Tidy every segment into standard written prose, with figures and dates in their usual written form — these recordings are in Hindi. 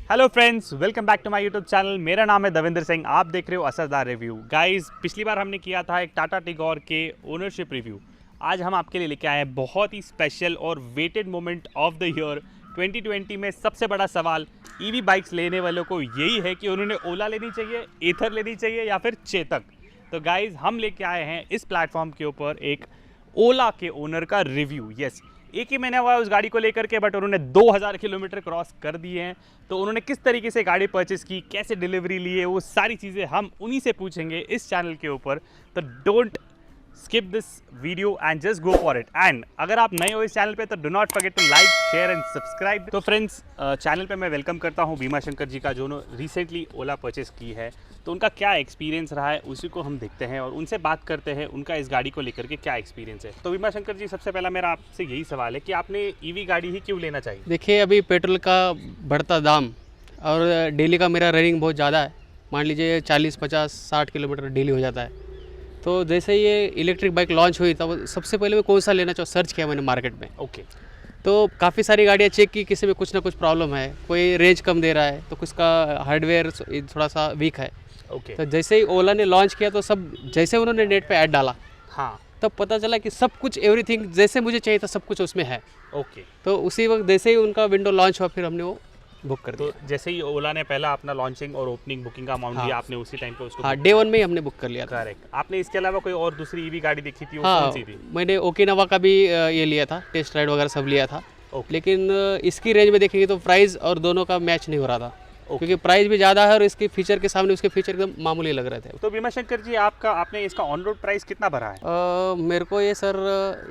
Hello friends, welcome back to my YouTube channel. मेरा नाम है दविंदर सिंह। आप देख रहे हो असरदार रिव्यू। गाइस, पिछली बार हमने किया था एक टाटा टिगोर के ओनरशिप रिव्यू। आज हम आपके लिए लेके आए हैं बहुत ही स्पेशल और waited moment of the year 2020 में। सबसे बड़ा सवाल ईवी बाइक्स लेने वालों को यही है कि उन्होंने ओला लेनी चाहिए, एथर लेनी चाहिए या फिर चेतक। तो गाइस, हम लेके आए हैं इस प्लेटफॉर्म के ऊपर एक ओला के ओनर का रिव्यू। यस, एक ही महीना हुआ है उस गाड़ी को लेकर के, बट उन्होंने 2000 किलोमीटर क्रॉस कर दिए हैं। तो उन्होंने किस तरीके से गाड़ी परचेस की, कैसे डिलीवरी ली है, वो सारी चीज़ें हम उन्हीं से पूछेंगे इस चैनल के ऊपर। तो don't skip this video and just go for it. And अगर आप नए हो इस चैनल पे तो do not forget to like, share and subscribe. तो फ्रेंड्स, चैनल पे मैं वेलकम करता हूँ बीमा शंकर जी का, जो रिसेंटली ओला परचेस की है। तो उनका क्या एक्सपीरियंस रहा है उसी को हम देखते हैं और उनसे बात करते हैं उनका इस गाड़ी को लेकर के क्या एक्सपीरियंस है। तो बीमा शंकर जी, सबसे पहला मेरा आपसे यही सवाल है कि आपने ईवी गाड़ी ही क्यों लेना चाहिए? देखिए, अभी पेट्रोल का बढ़ता दाम और डेली का मेरा रनिंग बहुत ज़्यादा है। मान लीजिए 40, 50, 60 किलोमीटर डेली हो जाता है। तो जैसे ये इलेक्ट्रिक बाइक लॉन्च हुई तब सबसे पहले मैं कौन सा लेना चाहूँ सर्च किया मैंने मार्केट में। ओके। तो काफ़ी सारी गाड़ियाँ चेक की, किसी में कुछ ना कुछ प्रॉब्लम है। कोई रेंज कम दे रहा है तो कुछ का हार्डवेयर थोड़ा सा वीक है। ओके। तो जैसे ही ओला ने लॉन्च किया तो सब जैसे उन्होंने नेट पे ऐड डाला, हाँ, तब पता चला कि सब कुछ एवरीथिंग जैसे मुझे चाहिए था सब कुछ उसमें है। ओके। तो उसी वक्त जैसे ही उनका विंडो लॉन्च हुआ फिर हमने वो बुक कर दिया। तो जैसे ही ओला ने पहला अपना लॉन्चिंग और ओपनिंग बुकिंग का अमाउंट दिया, आपने उसी टाइम पे उसको? हाँ, डे 1 में ही हमने बुक कर लिया था। करेक्ट। आपने इसके अलावा कोई और दूसरी ईवी गाड़ी देखी थी? वो हाँ, कौन सी थी? मैंने ओकिनावा का भी ये लिया था, टेस्ट राइड वगैरह सब लिया था। ओके। लेकिन इसकी रेंज में देखेंगे तो प्राइस और दोनों का मैच नहीं हो रहा था, क्योंकि प्राइस भी ज़्यादा है और इसके फीचर के सामने उसके फीचर एकदम मामूली लग रहे थे। तो बीमा शंकर जी, आपने इसका ऑन रोड प्राइस कितना भरा है? मेरे को ये सर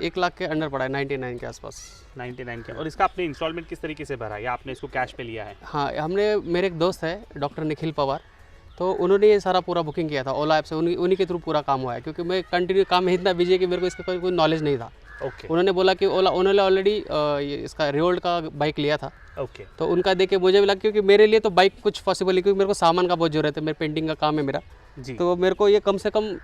1 लाख के अंडर पड़ा है, 99 के आसपास। 99 के। और इसका आपने इंस्टॉलमेंट किस तरीके से भरा है या आपने इसको कैश पे लिया है? हाँ, हमने, मेरे एक दोस्त है डॉक्टर निखिल पवार, तो उन्होंने ये सारा पूरा बुकिंग किया था ओला ऐप से। उन्हीं के थ्रू पूरा काम हुआ है, क्योंकि मैं कंटिन्यू काम में इतना बिजी है कि मेरे को इसका कोई नॉलेज नहीं था। ओके। उन्होंने बोला कि उन्होंने ऑलरेडी इसका रिवोल्ट का बाइक लिया था। ओके। तो उनका देख के मुझे भी लगा, क्योंकि मेरे लिए तो बाइक कुछ पॉसिबल है, क्योंकि मेरे को सामान का बहुत जरूरत है, मेरे पेंटिंग का काम है मेरा जी। तो मेरे को ये कम से कम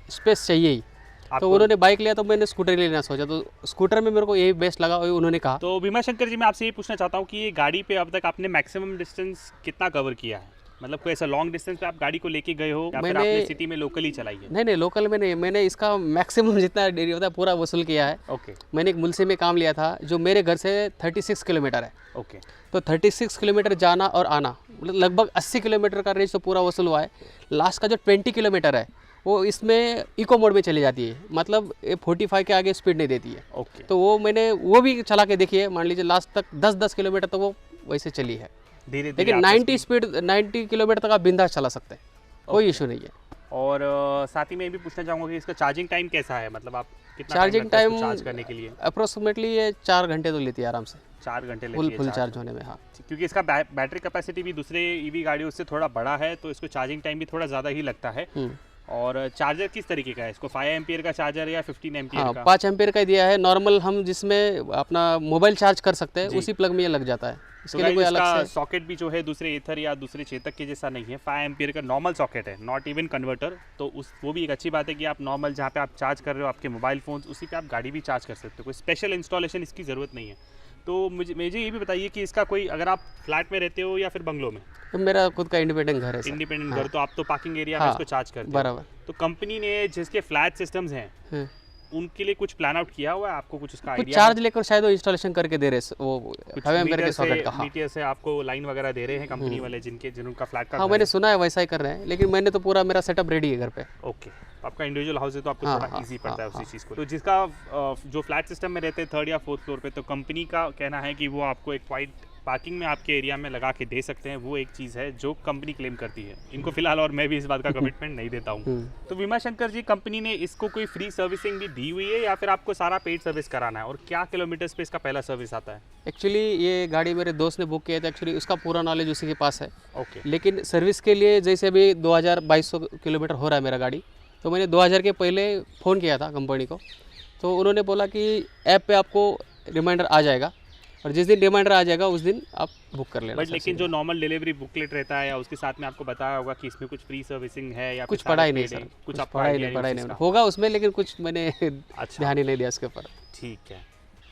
स्पेस चाहिए ही। तो उन्होंने बाइक लिया तो मैंने स्कूटर लेना सोचा, तो स्कूटर में मेरे को यही बेस्ट लगा और उन्होंने कहा। तो बीमा शंकर जी, मैं आपसे ये पूछना चाहता हूँ कि ये गाड़ी पे अब तक आपने मैक्सिमम डिस्टेंस कितना कवर किया है? मतलब कोई ऐसा लॉन्ग डिस्टेंस पे आप गाड़ी को लेके गए हो या फिर आपने सिटी में लोकली चलाई है? नहीं, लोकल में नहीं, मैंने इसका मैक्सिमम जितना डेली होता है पूरा वसूल किया है। ओके। मैंने एक मुलसी में काम लिया था, जो मेरे घर से 36 किलोमीटर है। ओके। तो 36 किलोमीटर जाना और आना, मतलब लगभग 80 किलोमीटर का रेंज तो पूरा वसूल हुआ है। लास्ट का जो 20 किलोमीटर है वो इसमें इको मोड में चली जाती है, मतलब 45 के आगे स्पीड नहीं देती है। ओके। तो वो भी चला के देखिए, मान लीजिए लास्ट तक 10-10 किलोमीटर तक वो वैसे चली है। धीरे धीरे। लेकिन 90 किलोमीटर तक आप बिंदास चला सकते हैं, कोई इशू नहीं है। और साथ ही मैं ये भी पूछना चाहूँगा कि इसका चार्जिंग टाइम कैसा है? मतलब आप कितना चार्जिंग टाइम चार्ज करने के लिए? अप्रोक्सीमेटली ये 4 घंटे तो लेती है आराम से, 4 घंटे लेती है फुल चार्ज होने में। हाँ, क्योंकि इसका बैटरी कैपेसिटी भी दूसरे ईवी गाड़ियों से थोड़ा बड़ा है, तो इसको चार्जिंग टाइम भी थोड़ा ज़्यादा ही लगता है। और चार्जर किस तरीके का है इसको? 5 एम्पियर का चार्जर या 15 एम्पियर का? 5 एम्पियर का दिया है नॉर्मल, हम जिसमें अपना मोबाइल चार्ज कर सकते हैं उसी प्लग में ये लग जाता है। इसके लिए कोई अलग से सॉकेट भी जो है दूसरे एथर या दूसरे चेतक के जैसा नहीं है, 5 एम्पियर का नॉर्मल सॉकेट है, नॉट इवन कन्वर्टर। तो वो भी एक अच्छी बात है कि आप नॉर्मल जहाँ पे आप चार्ज कर रहे हो आपके मोबाइल फ़ोन, उसी पे आप गाड़ी भी चार्ज कर सकते हो। कोई स्पेशल इंस्टॉलेशन इसकी ज़रूरत नहीं है। तो मुझे ये भी बताइए कि इसका कोई, अगर आप फ्लैट में रहते हो या फिर बंगलों में? तो मेरा खुद का इंडिपेंडेंट घर है सर। इंडिपेंडेंट घर, तो आप तो पार्किंग एरिया में इसको चार्ज करते हो। बराबर। तो कंपनी ने जिसके फ्लैट सिस्टम्स हैं उनके लिए कुछ प्लान आउट किया हुआ है? आपको कुछ उसका कुछ आइडिया? चार्ज लेकर शायद वो इंस्टॉलेशन करके दे रहे, वो 5 एम्पियर के सॉकेट का। मीटर से आपको लाइन वगैरह दे रहे हैं कंपनी वाले जिनका फ्लैट का? हाँ, मैंने सुना है वैसा ही कर रहे हैं, लेकिन मैंने तो पूरा मेरा सेटअप रेडी है घर पे। ओके। आपका इंडिविजुअल हाउस है तो आपको थोड़ा इजी पड़ता है उसी चीज़ को। तो जिसका जो फ्लैट सिस्टम में रहते हैं 3rd या 4th फ्लोर पे, तो कंपनी का कहना है कि वो आपको एक वाइड पार्किंग में आपके एरिया में लगा के दे सकते हैं। वो एक चीज़ है जो कंपनी क्लेम करती है इनको फिलहाल, और मैं भी इस बात का कमिटमेंट नहीं देता हूँ। तो बीमा शंकर जी, कंपनी ने इसको कोई फ्री सर्विसिंग भी दी हुई है या फिर आपको सारा पेड सर्विस कराना है? और क्या किलोमीटर्स पे इसका पहला सर्विस आता है? एक्चुअली ये गाड़ी मेरे दोस्त ने बुक किया था, एक्चुअली उसका पूरा नॉलेज उसी के पास है। ओके। लेकिन सर्विस के लिए जैसे अभी 2200 किलोमीटर हो रहा है मेरा गाड़ी, तो मैंने 2000 के पहले फ़ोन किया था कंपनी को, तो उन्होंने बोला कि ऐप पे आपको रिमाइंडर आ जाएगा और जिस दिन रिमाइंडर आ जाएगा उस दिन आप बुक कर लेना। बट लेकिन जो नॉर्मल डिलीवरी बुकलेट रहता है या उसके साथ में आपको बताया होगा कि इसमें कुछ फ्री सर्विसिंग है या कुछ पढ़ा ही नहीं सर, कुछ पढ़ा ही नहीं होगा उसमें, लेकिन कुछ मैंने ध्यान ही नहीं दिया उसके ऊपर। ठीक है।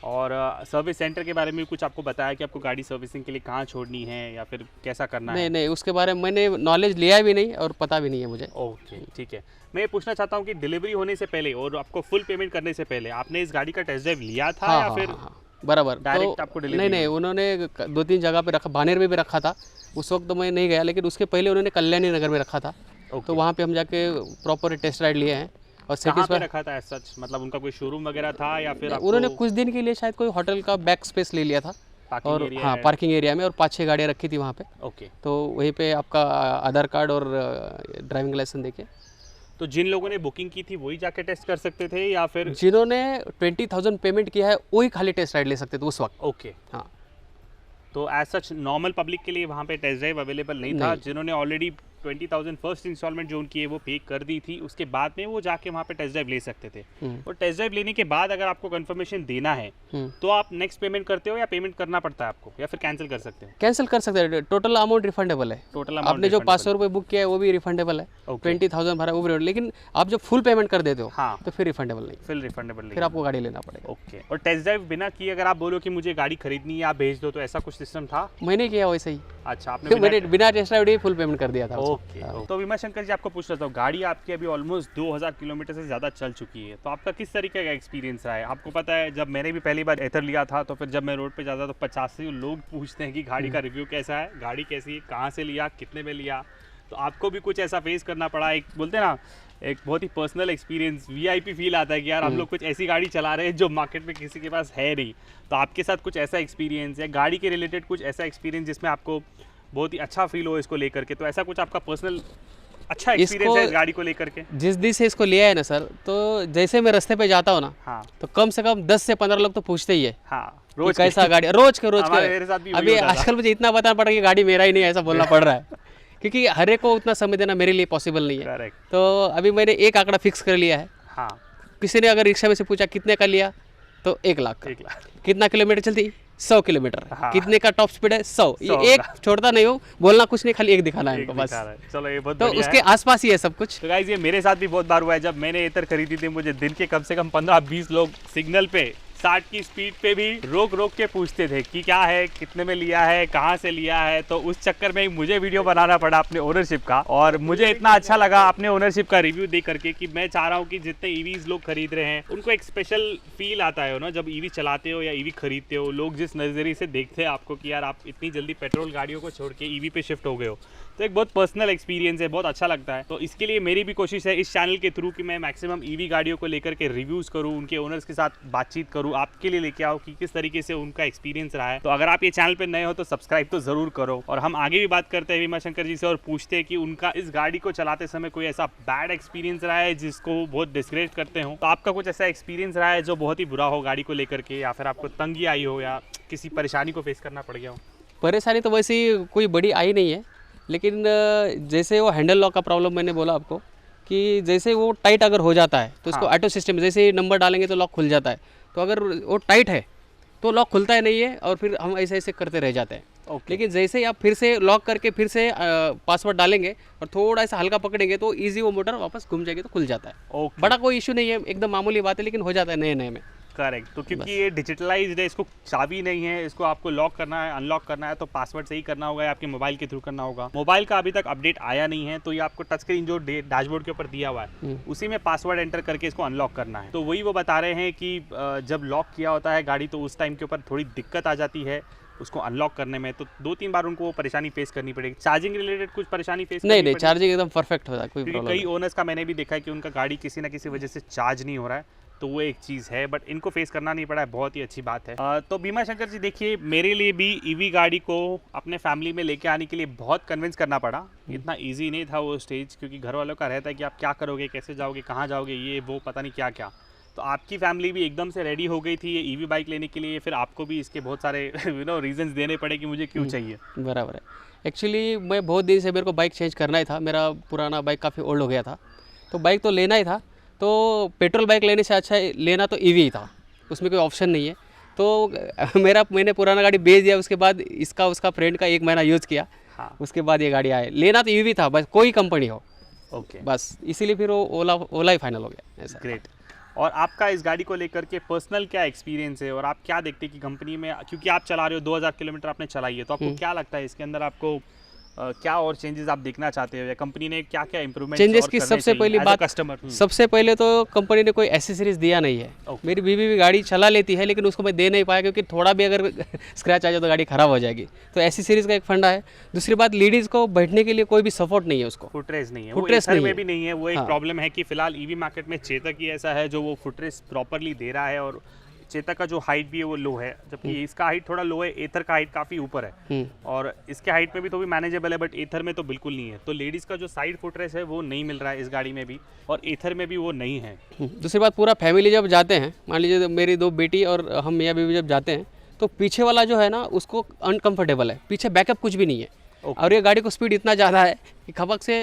और सर्विस सेंटर के बारे में कुछ आपको बताया कि आपको गाड़ी सर्विसिंग के लिए कहाँ छोड़नी है या फिर कैसा करना है? नहीं नहीं, उसके बारे में मैंने नॉलेज लिया भी नहीं और पता भी नहीं है मुझे। ओके, ठीक है। मैं ये पूछना चाहता हूँ कि डिलीवरी होने से पहले और आपको फुल पेमेंट करने से पहले आपने इस गाड़ी का टेस्ट ड्राइव लिया था हाँ या हाँ फिर हाँ हाँ, बराबर। डायरेक्ट तो आपको डिलीवरी नहीं नहीं, उन्होंने 2-3 जगह पे रखा, भानेर में भी रखा था। उस वक्त तो मैं नहीं गया, लेकिन उसके पहले उन्होंने कल्याणी नगर में रखा था। ओके। तो वहाँ पे हम जाके प्रॉपर टेस्ट राइड लिए हैं और कहाँ पे सेटिस्फाई। रखा था एज सच? मतलब उनका कोई शोरूम वगैरह था या फिर आपको उन्होंने कुछ दिन के लिए शायद कोई होटल का बैक स्पेस ले लिया था पार्किंग और एरिया हाँ, है? पार्किंग एरिया में, और 5-6 गाड़ियाँ रखी थी वहाँ पे। ओके। तो वहीं पे आपका आधार कार्ड और ड्राइविंग लाइसेंस देके, तो जिन लोगों ने बुकिंग की थी वही जाके टेस्ट कर सकते थे या फिर? जिन्होंने 20,000 पेमेंट किया है वही खाली टेस्ट राइड ले सकते थे उस वक्त। ओके। हाँ, तो एज सच नॉर्मल पब्लिक के लिए वहाँ पे टेस्ट ड्राइव अवेलेबल नहीं था। नहीं। जिन्होंने ऑलरेडी 20,000 फर्स्ट इंस्टॉलमेंट जो उनकी है वो पे कर दी थी, उसके बाद में वो जाके वहाँ पे टेस्ट ड्राइव ले सकते थे। और टेस्ट ड्राइव लेने के बाद अगर आपको कंफर्मेशन देना है तो आप नेक्स्ट पेमेंट करते हो या पेमेंट करना पड़ता है आपको, या फिर कैंसिल कर सकते हो? कैंसिल कर सकते हैं। टोटल अमाउंट रिफंडेबल है। टोटल आपने जो 500 रुपये बुक किया है वो भी रिफंडेबल है। Okay. 20,000 भरा वो भी, लेकिन आप जब फुल पेमेंट कर देते हो हाँ, तो फिर रिफंडेबल नहीं, फिर रिफंडेबल नहीं। फिर आपको गाड़ी लेना पड़ेगा। ओके। और टेस्ट ड्राइव बिना किए अगर आप बोलो कि मुझे गाड़ी खरीदनी है आप भेज दो, तो ऐसा कुछ सिस्टम था? मैंने किया वैसे ही। अच्छा, आपने मैंने बिना टेस्ट राइड ही फुल पेमेंट कर दिया था। ओके। तो विमल शंकर जी, आपको पूछ रहा था, गाड़ी आपकी अभी ऑलमोस्ट 2000 किलोमीटर से ज़्यादा चल चुकी है, तो आपका किस तरीके का एक्सपीरियंस रहा है? आपको पता है जब मैंने भी पहली बार एथर लिया था तो फिर जब मैं रोड पे जाता तो 50 से लोग पूछते हैं कि गाड़ी का रिव्यू कैसा है, गाड़ी कैसी है, कहाँ से लिया, कितने में लिया। तो आपको भी कुछ ऐसा फेस करना पड़ा? एक बोलते हैं ना, एक बहुत ही पर्सनल एक्सपीरियंस, वीआईपी फील आता है कि यार हम लोग कुछ ऐसी गाड़ी चला रहे हैं जो मार्केट में किसी के पास है नहीं। तो आपके साथ कुछ ऐसा एक्सपीरियंस या गाड़ी के रिलेटेड कुछ ऐसा एक्सपीरियंस जिसमें आपको बहुत ही अच्छा फील हो इसको लेकर के? तो ऐसा कुछ आपका पर्सनल अच्छा एक्सपीरियंस है इस गाड़ी को लेकर के? जिस दिन से इसको लिया है ना सर, तो जैसे मैं रास्ते पे जाता हूँ ना, हाँ तो कम से कम 10 से 15 लोग तो पूछते ही है हाँ, कि रोज कैसा गाड़ी, रोज के मेरे साथ भी वही अभी होता था। आजकल मुझे इतना बताना पड़ रहा है कि गाड़ी मेरा ही नहीं है, ऐसा बोलना पड़ रहा है क्योंकि हर एक को उतना समय देना मेरे लिए पॉसिबल नहीं है। करेक्ट। तो अभी मैंने एक आंकड़ा फिक्स कर लिया है। हाँ, किसी ने अगर रिक्शा में से पूछा कितने का लिया, तो 1 लाख का। 1 लाख। कितना किलोमीटर चलती? 100 किलोमीटर। हाँ। कितने का टॉप स्पीड है? 100। 100 ये एक छोड़ता नहीं हो, बोलना कुछ नहीं, खाली एक दिखाना है एक इनको बस। दिखा रहा है। चलो ये बहुत तो बढ़िया उसके है। आसपास ही है सब कुछ। तो गाइस, ये मेरे साथ भी बहुत बार हुआ है। जब मैंने एथर खरीदी थी, मुझे दिन के कम से कम 15-20 लोग सिग्नल पे 60 की स्पीड पे भी रोक रोक के पूछते थे कि क्या है, कितने में लिया है, कहाँ से लिया है। तो उस चक्कर में मुझे वीडियो बनाना पड़ा अपने ओनरशिप का, और मुझे इतना अच्छा लगा अपने ओनरशिप का रिव्यू देख करके कि मैं चाह रहा हूँ कि जितने ईवीज लोग खरीद रहे हैं उनको एक स्पेशल फील आता है ना, जब ईवी चलाते हो या ईवी खरीदते हो, लोग जिस नज़रिए से देखते हैं आपको कि यार आप इतनी जल्दी पेट्रोल गाड़ियों को छोड़ के ईवी पे शिफ्ट हो गए हो, तो एक बहुत पर्सनल एक्सपीरियंस है, बहुत अच्छा लगता है। तो इसके लिए मेरी भी कोशिश है इस चैनल के थ्रू कि मैं मैक्सिमम ईवी गाड़ियों को लेकर के रिव्यूज़ करूँ, उनके ओनर्स के साथ बातचीत करूँ, आपके लिए लेके आओ कि किस तरीके से उनका एक्सपीरियंस रहा है। तो अगर आप ये चैनल पे नए हो तो सब्सक्राइब तो ज़रूर करो। और हम आगे भी बात करते हैं विमल शंकर जी से और पूछते हैं कि उनका इस गाड़ी को चलाते समय कोई ऐसा बैड एक्सपीरियंस रहा है जिसको बहुत डिस्करेज करते हो। तो आपका कुछ ऐसा एक्सपीरियंस रहा है जो बहुत ही बुरा हो गाड़ी को लेकर के, या फिर आपको तंगी आई हो या किसी परेशानी को फेस करना पड़ गया हो? परेशानी तो वैसे कोई बड़ी आई नहीं है, लेकिन जैसे वो हैंडल लॉक का प्रॉब्लम मैंने बोला आपको कि जैसे वो टाइट अगर हो जाता है तो उसको ऑटो सिस्टम जैसे नंबर डालेंगे तो लॉक खुल जाता है, तो अगर वो टाइट है तो लॉक खुलता ही नहीं है और फिर हम ऐसे ऐसे करते रह जाते हैं। लेकिन जैसे ही आप फिर से लॉक करके फिर से पासवर्ड डालेंगे और थोड़ा सा हल्का पकड़ेंगे तो इजी वो मोटर वापस घूम जाएगी, तो खुल जाता है। बड़ा कोई इशू नहीं है, एकदम मामूली बात है, लेकिन हो जाता है नए नए में। करेक्ट। तो क्योंकि ये डिजिटलाइज्ड है, इसको चाबी नहीं है, इसको आपको लॉक करना है, अनलॉक करना है तो पासवर्ड से ही करना होगा या आपके मोबाइल के थ्रू करना होगा। मोबाइल का अभी तक अपडेट आया नहीं है, तो ये आपको टच स्क्रीन जो डैशबोर्ड के ऊपर दिया हुआ है उसी में पासवर्ड एंटर करके इसको अनलॉक करना है। तो वही वो बता रहे हैं कि जब लॉक किया होता है गाड़ी तो उस टाइम के ऊपर थोड़ी दिक्कत आ जाती है उसको अनलॉक करने में, तो 2-3 बार उनको वो परेशानी फेस करनी पड़ेगी। चार्जिंग रिलेटेड कुछ परेशानी फेस नहीं, चार्जिंग एकदम परफेक्ट होता है, कोई प्रॉब्लम कई ओनर्स का मैंने भी देखा है कि उनका गाड़ी किसी ना किसी वजह से चार्ज नहीं हो रहा है, तो वो एक चीज़ है, बट इनको फेस करना नहीं पड़ा है, बहुत ही अच्छी बात है। तो विमल शंकर जी देखिए, मेरे लिए भी ईवी गाड़ी को अपने फैमिली में लेके आने के लिए बहुत कन्विंस करना पड़ा। इतना इजी नहीं था वो स्टेज, क्योंकि घर वालों का रहता है कि आप क्या करोगे, कैसे जाओगे, कहाँ जाओगे, ये वो पता नहीं क्या क्या। तो आपकी फैमिली भी एकदम से रेडी हो गई थी ये ईवी बाइक लेने के लिए, फिर आपको भी इसके बहुत सारे रीजंस देने पड़े कि मुझे क्यों चाहिए। बराबर है। एक्चुअली मैं बहुत दिन से मेरे को बाइक चेंज करना ही था, मेरा पुराना बाइक काफ़ी ओल्ड हो गया था, तो बाइक तो लेना ही था। तो पेट्रोल बाइक लेने से अच्छा लेना तो ईवी ही था, उसमें कोई ऑप्शन नहीं है। तो मैंने पुराना गाड़ी बेच दिया, उसके बाद इसका उसका फ्रेंड का 1 महीना यूज़ किया। हाँ। उसके बाद ये गाड़ी आए। लेना तो ईवी था, बस कोई कंपनी हो। ओके। बस इसीलिए फिर वो ओला ही फाइनल हो गया ऐसा। ग्रेट। और आपका इस गाड़ी को लेकर के पर्सनल क्या एक्सपीरियंस है और आप क्या देखते हैं कि कंपनी में, क्योंकि आप चला रहे हो 2000 किलोमीटर आपने चलाई है, तो आपको क्या लगता है इसके अंदर आपको क्या और चेंजेस आप देखना चाहते हो या कंपनी ने क्या क्या इंप्रूवमेंट चेंजेस की सबसे पहली बात, कस्टमर सबसे पहले तो कंपनी ने कोई एसेसरीज दिया नहीं है। मेरी बीवी भी गाड़ी चला लेती है लेकिन उसको मैं दे नहीं पाया क्योंकि थोड़ा भी अगर स्क्रैच आ जाए तो गाड़ी खराब हो जाएगी। तो एसेसरीज का एक फंडा है। दूसरी बात, लेडीज़ को बैठने के लिए कोई भी सपोर्ट नहीं है उसको, फुटरेस नहीं है, फुटरेस नहीं नहीं में है। भी नहीं है। वो एक हाँ। प्रॉब्लम है कि फिलहाल ईवी मार्केट में चेतक ही ऐसा है जो वो फुटरेस प्रॉपरली दे रहा है, और चेतक का जो हाइट भी है वो लो है, जबकि इसका हाइट थोड़ा लो है, एथर का हाइट काफ़ी ऊपर है और इसके हाइट में भी तो भी मैनेजेबल है, बट एथर में तो बिल्कुल नहीं है। तो लेडीज़ का जो साइड फुटरेस है वो नहीं मिल रहा है इस गाड़ी में भी, और एथर में भी वो नहीं है। दूसरी बात, पूरा फैमिली जब जाते हैं, मान लीजिए मेरी 2 बेटी और हम मियाँ बीवी जब जाते हैं तो पीछे वाला जो है ना उसको अनकंफर्टेबल है, पीछे बैकअप कुछ भी नहीं है। और ये गाड़ी को स्पीड इतना ज़्यादा है कि खपक से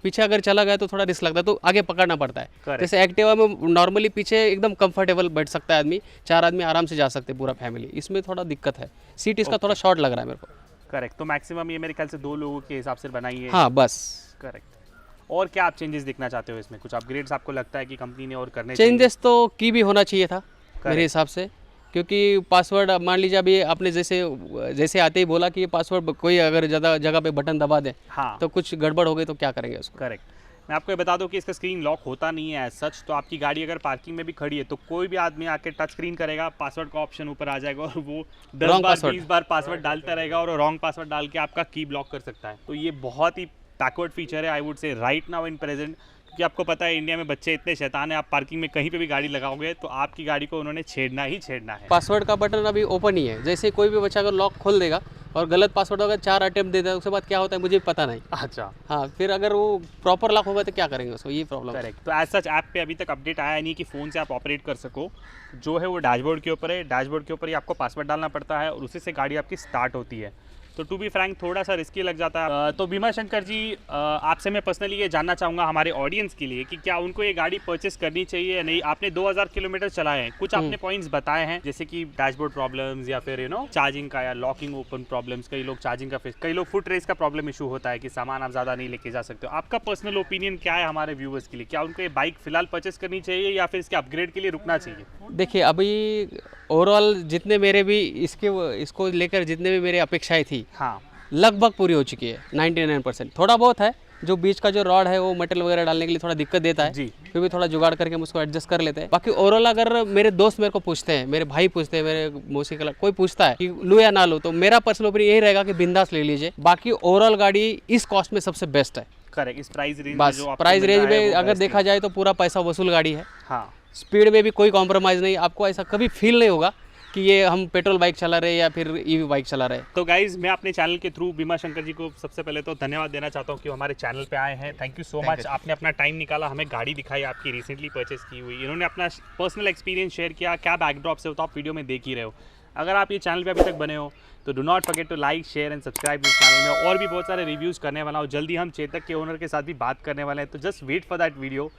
पीछे अगर चला गया तो थोड़ा रिस्क लगता है, तो आगे पकड़ना पड़ता है। Correct. जैसे एक्टिवा में नॉर्मली पीछे एकदम कंफर्टेबल बैठ सकता है आदमी, 4 आदमी आराम से जा सकते हैं पूरा फैमिली। इसमें थोड़ा दिक्कत है, सीट इसका थोड़ा शॉर्ट लग रहा है मेरे को। करेक्ट। तो मैक्सिमम ये मेरे ख्याल से 2 लोगों के हिसाब से बनाई है। हाँ बस। करेक्ट। और क्या आप चेंजेस देखना चाहते हो इसमें? कुछ अपग्रेड्स आपको लगता है कि कंपनी ने और करने चाहिए? चेंजेस तो की भी होना चाहिए था मेरे हिसाब से, क्योंकि पासवर्ड मान लीजिए अभी आपने जैसे आते ही बोला कि ये पासवर्ड कोई अगर ज़्यादा जगह पे बटन दबा दे हाँ, तो कुछ गड़बड़ हो गई तो क्या करेंगे उसको। करेक्ट। मैं आपको ये बता दूं कि इसका स्क्रीन लॉक होता नहीं है एज सच, तो आपकी गाड़ी अगर पार्किंग में भी खड़ी है तो कोई भी आदमी आके टच स्क्रीन करेगा, पासवर्ड का ऑप्शन ऊपर आ जाएगा और वो 10 बार 20 बार पासवर्ड डालता रहेगा और रॉन्ग पासवर्ड डाल के आपका की ब्लॉक कर सकता है। तो ये बहुत ही बैकवर्ड फीचर है I would say right now in present, क्योंकि आपको पता है इंडिया में बच्चे इतने शैतान है, आप पार्किं में कहीं पे भी गाड़ी लगाओगे तो आपकी गाड़ी को उन्होंने छेड़ना ही छेड़ना है। पासवर्ड का बटन अभी ओपन ही है, जैसे कोई भी बच्चा अगर लॉक खोल देगा और गलत पासवर्ड अगर 4 अटेम्प्ट देता है उसके बाद क्या होता है मुझे भी पता नहीं। अच्छा, हाँ, फिर अगर वो प्रॉपर लॉक होगा तो क्या करेंगे उसको, ये प्रॉब्लम है। करेक्ट। तो एज सच ऐप पे अभी तक अपडेट आया नहीं कि फ़ोन से आप ऑपरेट कर सको, जो है वो डैशबोर्ड के ऊपर है, डैशबोर्ड के ऊपर ही आपको पासवर्ड डालना पड़ता है और उसी से गाड़ी आपकी स्टार्ट होती है। तो टू बी फ्रैंक थोड़ा सा रिस्की लग जाता है। तो बीमा शंकर जी, आपसे मैं पर्सनली ये जानना चाहूँगा हमारे ऑडियंस के लिए कि क्या उनको ये गाड़ी परचेस करनी चाहिए या नहीं। आपने 2000 किलोमीटर चलाए हैं, कुछ आपने पॉइंट्स बताए हैं जैसे कि डैशबोर्ड प्रॉब्लम्स या फिर चार्जिंग का या लॉकिंग ओपन प्रॉब्लम्स, कई लोग चार्जिंग का कई लोग फुट रेस का प्रॉब्लम इशू होता है कि सामान आप ज़्यादा नहीं लेके जा सकते हो। आपका पर्सनल ओपिनियन क्या है हमारे व्यूवर्स के लिए? क्या उनको ये बाइक फिलहाल परचेस करनी चाहिए या फिर इसके अपग्रेड के लिए रुकना चाहिए? देखिए, अभी ओवरऑल जितने मेरे भी इसको लेकर जितने भी मेरी अपेक्षाएं थी हाँ, लगभग पूरी हो चुकी है 99%। थोड़ा बहुत है जो बीच का जो रॉड है वो मेटल वगैरह डालने के लिए थोड़ा दिक्कत देता है जी। फिर भी थोड़ा जुगाड़ करके हम उसको एडजस्ट कर लेते हैं। बाकी ओवरऑल अगर मेरे दोस्त मेरे को पूछते हैं, मेरे भाई पूछते हैं, मेरे मौसी का कोई पूछता है कि लो या ना लो, तो मेरा पर्सनल ओपिनियन यही रहेगा कि बिंदास ले लीजिए। बाकी ओवरऑल गाड़ी इस कॉस्ट में सबसे बेस्ट है। करेक्ट। इस प्राइस रेंज बस प्राइस रेंज में अगर देखा जाए तो पूरा पैसा वसूल गाड़ी है। हाँ, स्पीड में भी कोई कॉम्प्रोमाइज़ नहीं, आपको ऐसा कभी फील नहीं होगा कि ये हम पेट्रोल बाइक चला रहे हैं या फिर ईवी बाइक चला रहे हैं। तो गाइज मैं अपने चैनल के थ्रू बीमा शंकर जी को सबसे पहले तो धन्यवाद देना चाहता हूँ कि वो हमारे चैनल पे आए हैं। Thank you so much. आपने अपना टाइम निकाला, हमें गाड़ी दिखाई आपकी रिसेंटली परचेस की हुई, इन्होंने अपना पर्सनल एक्सपीरियंस शेयर किया, क्या बैकड्रॉप से हो तो आप वीडियो में देख ही रहे हो। अगर आप ये चैनल पे अभी तक बने हो तो do not forget to like share and subscribe इस चैनल में। और भी बहुत सारे रिव्यूज़ करने वाला हूँ, जल्दी हम चेतक के ओनर के साथ भी बात करने वाले हैं, तो just wait for that video.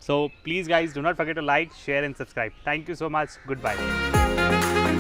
So please guys do not forget to like share and subscribe. Thank you so much, good bye.